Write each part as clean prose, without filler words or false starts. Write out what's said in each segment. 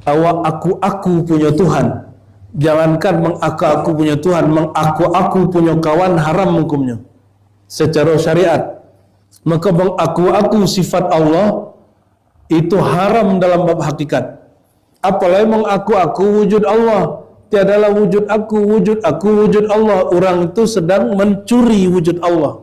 awak aku punya Tuhan. Jangankan mengaku-aku punya Tuhan, mengaku-aku punya kawan haram hukumnya secara syariat. Maka mengaku-aku sifat Allah itu haram dalam bab hakikat. Apalagi mengaku-aku wujud Allah. Tiadalah wujud aku, wujud Allah. Orang itu sedang mencuri wujud Allah.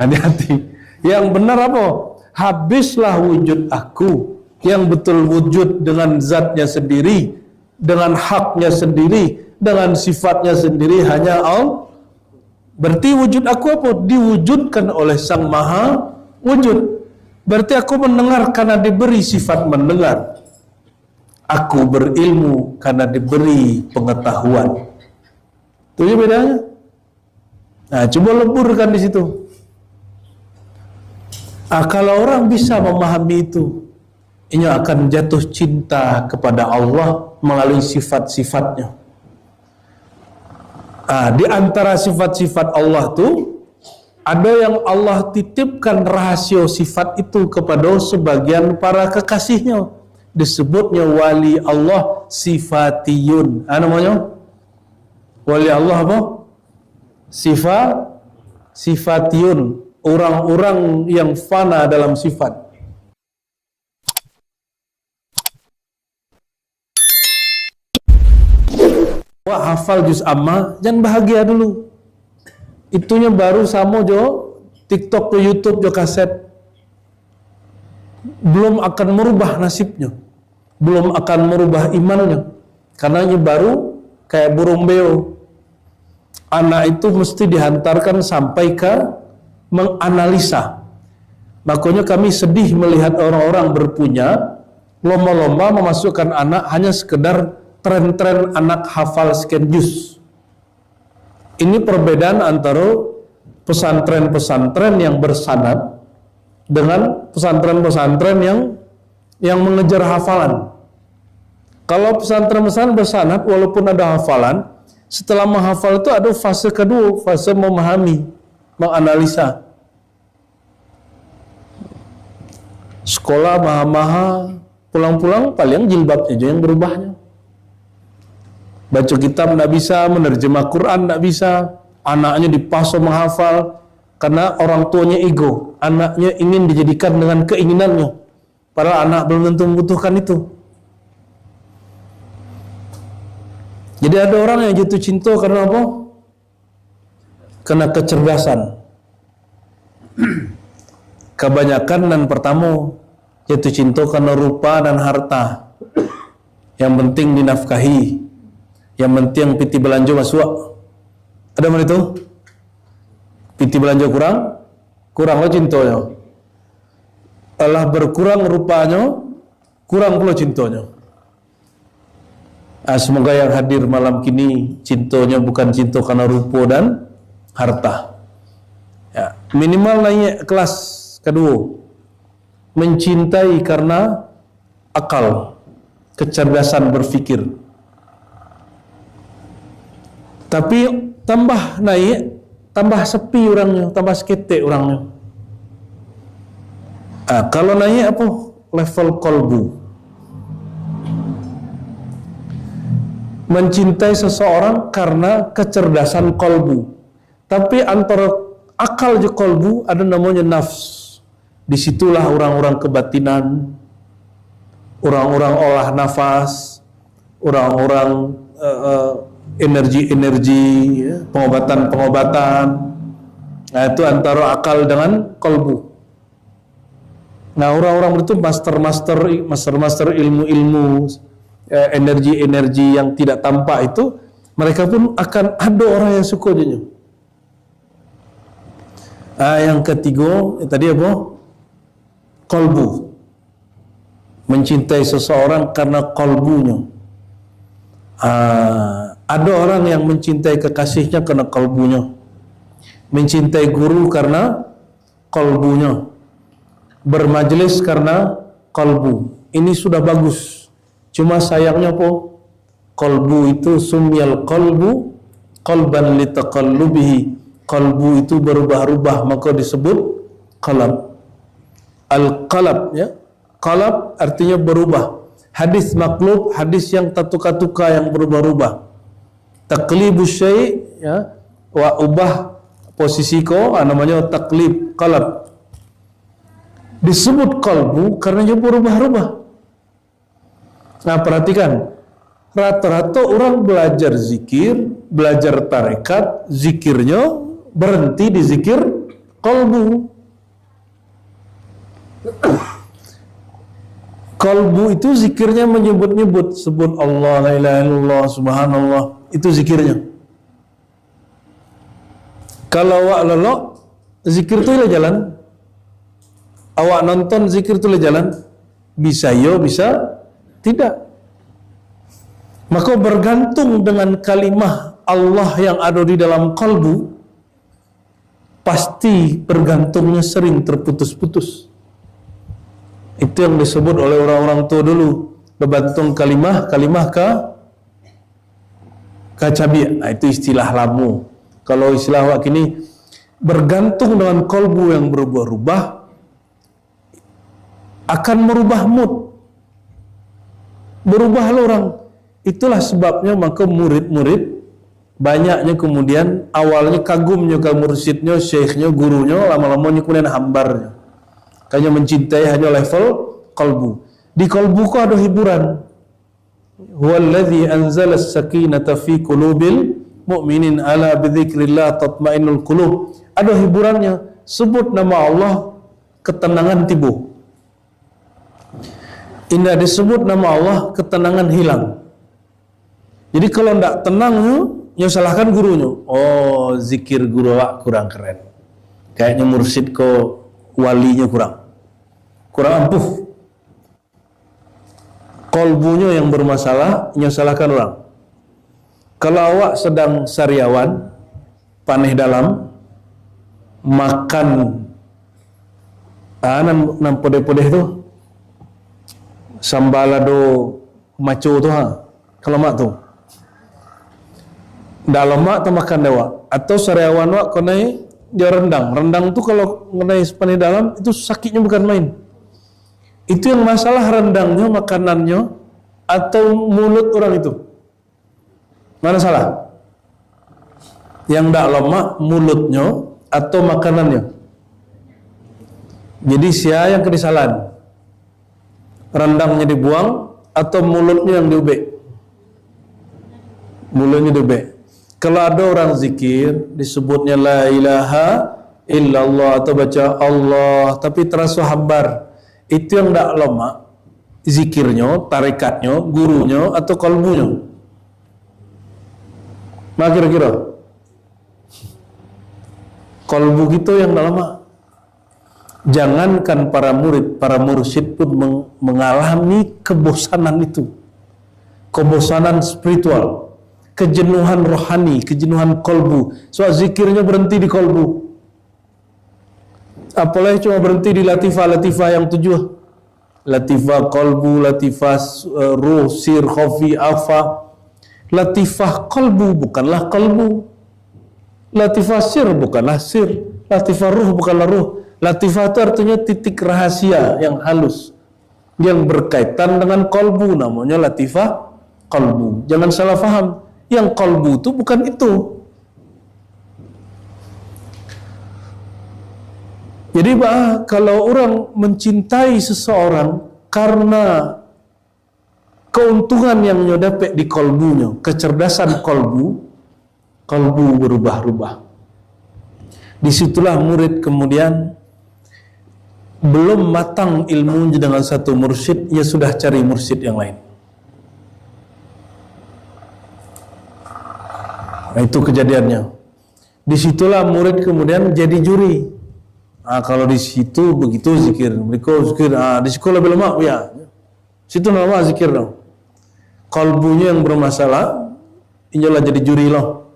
Hati-hati. Yang benar apa? Habislah wujud aku. Yang betul wujud dengan zatnya sendiri, dengan haknya sendiri, dengan sifatnya sendiri, hanya Allah. Berarti wujud aku apa? Diwujudkan oleh Sang Maha Wujud. Berarti aku mendengar karena diberi sifat mendengar. Aku berilmu karena diberi pengetahuan. Itu je bedanya. Nah, coba leburkan di situ. Kalau orang bisa memahami itu, ia akan jatuh cinta kepada Allah melalui sifat-sifatnya. Di antara sifat-sifat Allah tu ada yang Allah titipkan rahasia sifat itu kepada sebagian para kekasihnya. Disebutnya wali Allah sifatiyun. Namanya wali Allah apa? Sifatiyun. Orang-orang yang fana dalam sifat. Wah, hafal juz amma, jangan bahagia dulu. Itunya baru sama jo TikTok ke YouTube jo kaset. Belum akan merubah nasibnya. Belum akan merubah imannya. Karena ini baru kayak burung beo. Anak itu mesti dihantarkan sampai ke menganalisa. Makanya kami sedih melihat orang-orang berpunya lomba-lomba memasukkan anak hanya sekedar tren-tren anak hafal sekian juz. Ini perbedaan antara pesantren-pesantren yang bersanad dengan pesantren-pesantren yang mengejar hafalan. Kalau pesantren-pesantren bersanad, walaupun ada hafalan, setelah menghafal itu ada fase kedua, fase memahami, menganalisa. Sekolah maha-maha, pulang-pulang paling jilbab aja yang berubahnya. Baca kitab tidak bisa, menerjemah Quran tidak bisa, anaknya dipaksa menghafal karena orang tuanya ego, anaknya ingin dijadikan dengan keinginannya, padahal anak belum tentu membutuhkan itu. Jadi ada orang yang jatuh cinta karena apa? Karena kecerdasan. Kebanyakan dan pertama jatuh cinta karena rupa dan harta. Yang penting dinafkahi. Yang penting piti belanja masuk. Ada mana itu? Piti belanja kuranglah cintanya. Allah berkurang rupanya, kurang pula cintanya. Semoga yang hadir malam kini cintanya bukan cinta karena rupa dan harta. Ya, minimal naik kelas kedua. Mencintai karena akal, kecerdasan berfikir. Tapi tambah naik, tambah sepi orangnya, tambah seketek orangnya. Kalau naik apa? Level kolbu. Mencintai seseorang karena kecerdasan kolbu. Tapi antara akal je kolbu ada namanya nafs. Disitulah orang-orang kebatinan, orang-orang olah nafas, orang-orang energi-energi, pengobatan-pengobatan. Nah, itu antara akal dengan kolbu. Nah, orang-orang itu master ilmu-ilmu, energi-energi yang tidak tampak itu, mereka pun akan ada orang yang suka dia. Yang ketiga, tadi apa? Kolbu. Mencintai seseorang karena kolbunya. Ada orang yang mencintai kekasihnya karena kolbunya. Mencintai guru karena kolbunya. Bermajelis karena kolbu. Ini sudah bagus. Cuma sayangnya apa? Kolbu itu sumyal kolbu qalban litaqallubihi. Kolbu itu berubah-ubah maka disebut qalab. Al-qalab, ya. Qalab artinya berubah. Hadis maklub, hadis yang tatuka-tuka, yang berubah-ubah. Taqlibu syai', ya, wa ubah posisi ko, namanya taklib, qalab. Disebut qalbu karena dia berubah-ubah. Nah, perhatikan, rata-rata orang belajar zikir, belajar tarekat, zikirnya berhenti di zikir qalbu. Qalbu itu zikirnya menyebut-nyebut, sebut Allah, la ilaha illallah, subhanallah, itu zikirnya. Kalau awak lelok, zikir itu jalan. Awak nonton, zikir itu jalan. Bisa yo, bisa tidak. Maka bergantung dengan kalimah Allah yang ada di dalam qalbu, pasti bergantungnya sering terputus-putus. Itu yang disebut oleh orang-orang tua dulu, bergantung kalimah ke cabi. Nah, itu istilah lamu. Kalau istilah awak kini, bergantung dengan qalbu yang berubah-ubah akan merubah mood, berubah orang. Itulah sebabnya maka murid-murid banyaknya kemudian awalnya kagumnya ke mursyidnya, syekhnya, gurunya, lama-lamanya kemudian hambarnya. Hanya mencintai hanya level qalbu. Di qalbu kok ada hiburan. Huwallazi anzala as-sakinata fi qulubil mu'minin ala bidzikrillah tatmainnul qulub. Ada hiburannya. Sebut nama Allah, ketenangan timbul. Indah disebut nama Allah, ketenangan hilang. Jadi kalau tidak tenang, salahkan gurunya. Oh, zikir guru awak kurang keren. Kayaknya mursyid ko walinya kurang ampuh. Kolbunya yang bermasalah, salahkan orang. Kalau awak sedang sariawan, paneh dalam, makan nan podeh-podeh tu, sambalado maco tu kalau mak tu. Dalam mak tu makan dewa. Atau sariawan wak konai dia rendang. Rendang tu kalau konai paneh dalam itu sakitnya bukan main. Itu yang masalah rendangnya, makanannya, atau mulut orang itu. Mana salah? Yang tak lemak mulutnya atau makanannya. Jadi siapa yang kesalahan? Rendangnya dibuang atau mulutnya yang diubek? Mulutnya diubek. Kalau ada orang zikir disebutnya la ilaha illallah atau baca Allah tapi terasa hambar, itu yang tak lemak zikirnya, tarikatnya, gurunya atau kalbunya. Nah kira-kira kalbu gitu yang tak lemak. Jangankan para murid, para mursyid pun mengalami kebosanan itu, kebosanan spiritual, kejenuhan rohani, kejenuhan kalbu. Soal zikirnya berhenti di kalbu. Apalagi cuma berhenti di latifah-latifah yang 7. Latifah qalbu, latifah ruh, sir, khafi, afa. Latifah qalbu bukanlah qalbu. Latifah sir bukanlah sir. Latifah ruh bukanlah ruh. Latifah itu artinya titik rahasia yang halus, yang berkaitan dengan qalbu, namanya latifah qalbu. Jangan salah faham, yang qalbu itu bukan itu. Jadi kalau orang mencintai seseorang karena keuntungan yang dapat di kalbunya, kecerdasan kalbu berubah-ubah. Disitulah murid kemudian belum matang ilmunya dengan satu mursyid, ia sudah cari mursyid yang lain. Nah, itu kejadiannya. Disitulah murid kemudian jadi juri. Kalau di situ begitu zikir, mereka zikir. Di sekolah lebih lemah, ya. Situ nama zikir dong. Kalbunya yang bermasalah, inilah jadi juri loh.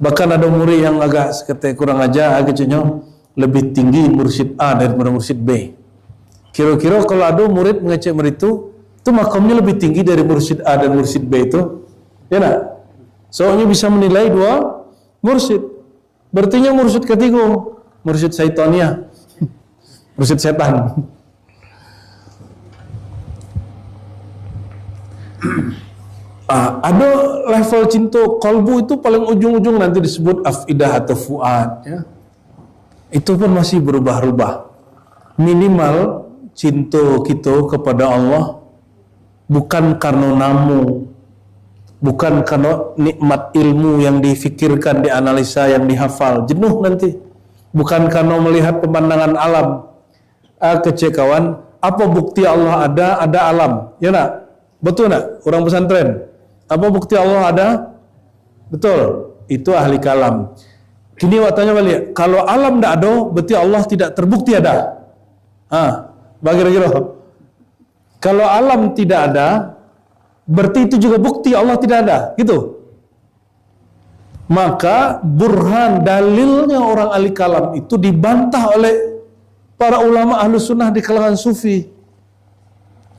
Bahkan ada murid yang agak seketika kurang ajar, agaknya lebih tinggi mursyid A daripada mursyid B. Kira-kira kalau ada murid mengecek murid itu makamnya lebih tinggi dari mursyid A dan mursyid B itu, ya nak? Soalnya bisa menilai dua mursyid. Berarti mursyid ketiga. Mursyid syaitania, mursyid setan. Ada level cinta kolbu itu paling ujung-ujung nanti disebut afidah atau fuad, ya. Itu pun masih berubah-ubah. Minimal cinta kita kepada Allah bukan karena namu, bukan karena nikmat ilmu yang difikirkan, dianalisa, yang dihafal, jenuh nanti. Bukan karena melihat pemandangan alam. Kecil kawan, apa bukti Allah ada alam, ya nak? Betul nak? Orang pesantren, apa bukti Allah ada? Betul, itu ahli kalam. Kini waktunya balik, kalau alam tidak ada, berarti Allah tidak terbukti ada. Bagi kira-kira. Kalau alam tidak ada, berarti itu juga bukti Allah tidak ada, gitu. Maka burhan, dalilnya orang ahli kalam itu dibantah oleh para ulama ahlu sunnah di kalangan sufi.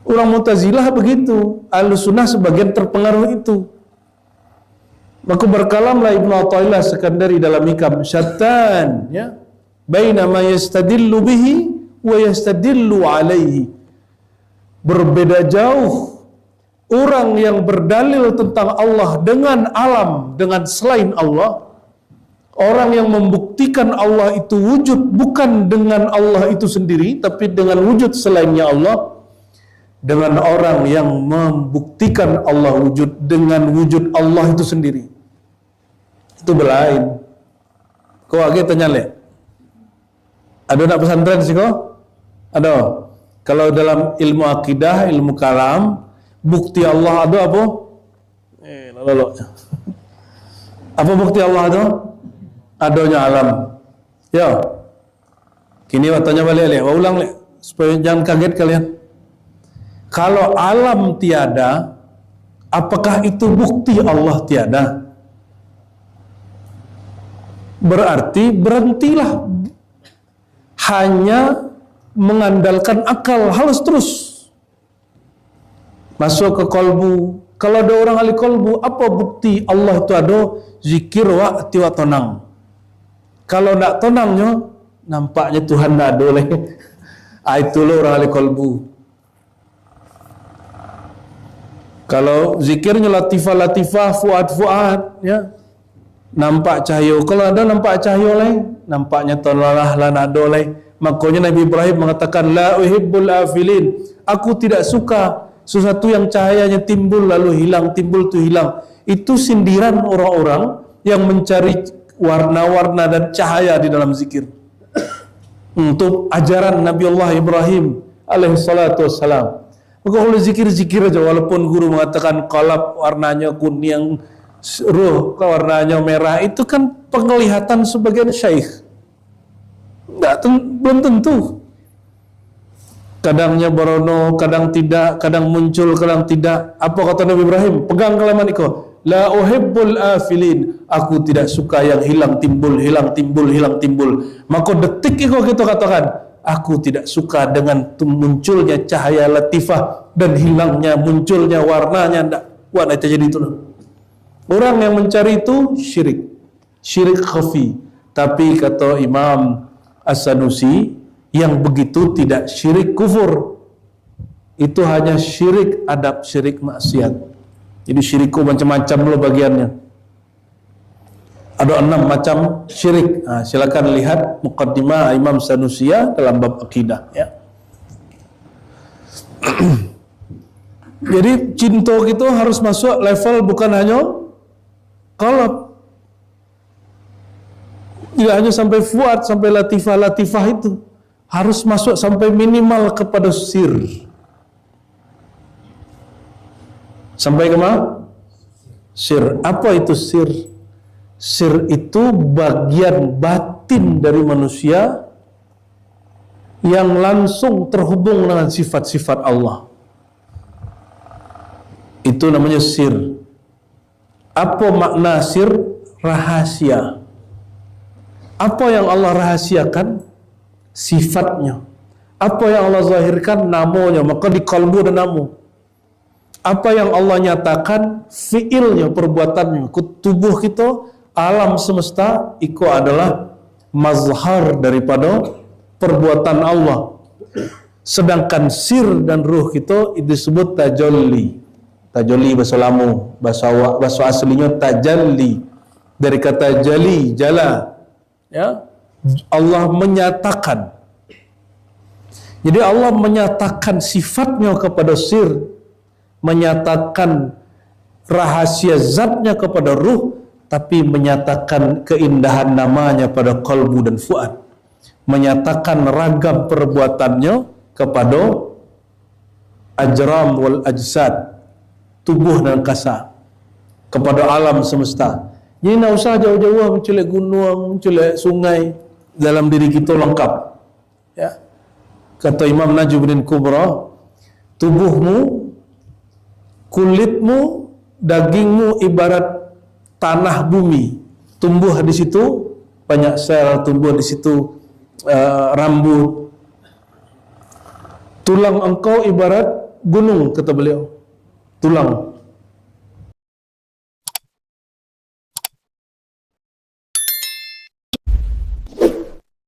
Orang Mu'tazilah begitu, ahlu sunnah sebagian terpengaruh itu. Maka berkalamlah Ibnu Athaillah Sekandari dalam Hikam, syattan, ya, baina ma yastadillu bihi wa yastadillu alaihi. Berbeda jauh orang yang berdalil tentang Allah dengan alam, dengan selain Allah. Orang yang membuktikan Allah itu wujud bukan dengan Allah itu sendiri, tapi dengan wujud selainnya Allah. Dengan orang yang membuktikan Allah wujud dengan wujud Allah itu sendiri, itu berlain. Kau lagi tanya le, ada nak pesantren sih kau? Ada. Kalau dalam ilmu akidah, ilmu kalam, bukti Allah ada apa? Lalu. Apa bukti Allah ada? Adanya alam. Ya. Kini waktunya balik le, ulang le, supaya jangan kaget kalian. Kalau alam tiada, apakah itu bukti Allah tiada? Berarti berhentilah hanya mengandalkan akal, harus terus masuk ke kolbu. Kalau ada orang ahli kolbu, apa bukti Allah itu ada? Zikir wa tiwa tonang. Kalau nak tonangnya, nampaknya Tuhan tak ada leh. Itulah orang ahli kolbu. Kalau zikirnya latifah, fuad, ya, nampak cahaya. Kalau ada nampak cahaya lain, nampaknya tolalah lan ada lain. Makanya Nabi Ibrahim mengatakan, la uhibbul afilin. Aku tidak suka sesuatu yang cahayanya timbul lalu hilang, timbul tu hilang. Itu sindiran orang-orang yang mencari warna-warna dan cahaya di dalam zikir. Untuk ajaran Nabi Allah Ibrahim alaihi salatu wassalam. Maka kalau zikir-zikir aja, walaupun guru mengatakan qalab warnanya kuning, ruh warnanya merah, itu kan penglihatan sebagian syekh. Belum tentu. Kadangnya barono, kadang tidak, kadang muncul, kadang tidak. Apa kata Nabi Ibrahim? Pegang kalimat itu. La uhibbul afilin. Aku tidak suka yang hilang timbul, hilang timbul, hilang timbul. Maka detik itu kita katakan, aku tidak suka dengan munculnya cahaya latifah dan hilangnya, munculnya warnanya. Tidak. Warna itu jadi itu. Orang yang mencari itu syirik. Syirik khafi. Tapi kata Imam As-Sanusi, yang begitu tidak syirik kufur. Itu hanya syirik adab, syirik maksiat. Jadi syirikku macam-macam loh bagiannya. Ada 6 macam syirik. Silakan lihat muqaddimah Imam Sanusiyah dalam bab akidah, ya. Jadi cinta kita harus masuk level bukan hanya qalb. Tidak hanya sampai fuad, sampai latifah itu. Harus masuk sampai minimal kepada sir. Sampai ke mana? Sir. Apa itu sir? Sir itu bagian batin dari manusia yang langsung terhubung dengan sifat-sifat Allah. Itu namanya sir. Apa makna sir? Rahasia. Apa yang Allah rahasiakan? Sifatnya. Apa yang Allah zahirkan? Namanya. Maka di kalbu ada nama. Apa yang Allah nyatakan? Fi'ilnya, perbuatannya. Tubuh kita, alam semesta, itu adalah mazhar daripada perbuatan Allah. Sedangkan sir dan ruh kita disebut tajalli. Tajoli bahasa Lamu, bahasa aslinya tajalli, dari kata jali, jala. Ya, Allah menyatakan. Jadi Allah menyatakan sifatnya kepada sir, menyatakan rahasia zatnya kepada ruh, tapi menyatakan keindahan namanya pada kalbu dan fuad, menyatakan ragam perbuatannya kepada ajram wal ajsad, tubuh dan kasar, kepada alam semesta. Jadi nak usah jauh-jauh menculik gunung, menculik sungai, dalam diri kita lengkap. Ya. Kata Imam Najmuddin Kubra, tubuhmu, kulitmu, dagingmu ibarat tanah bumi, tumbuh di situ banyak sel, tumbuh di situ rambut. Tulang engkau ibarat gunung, kata beliau. Tulang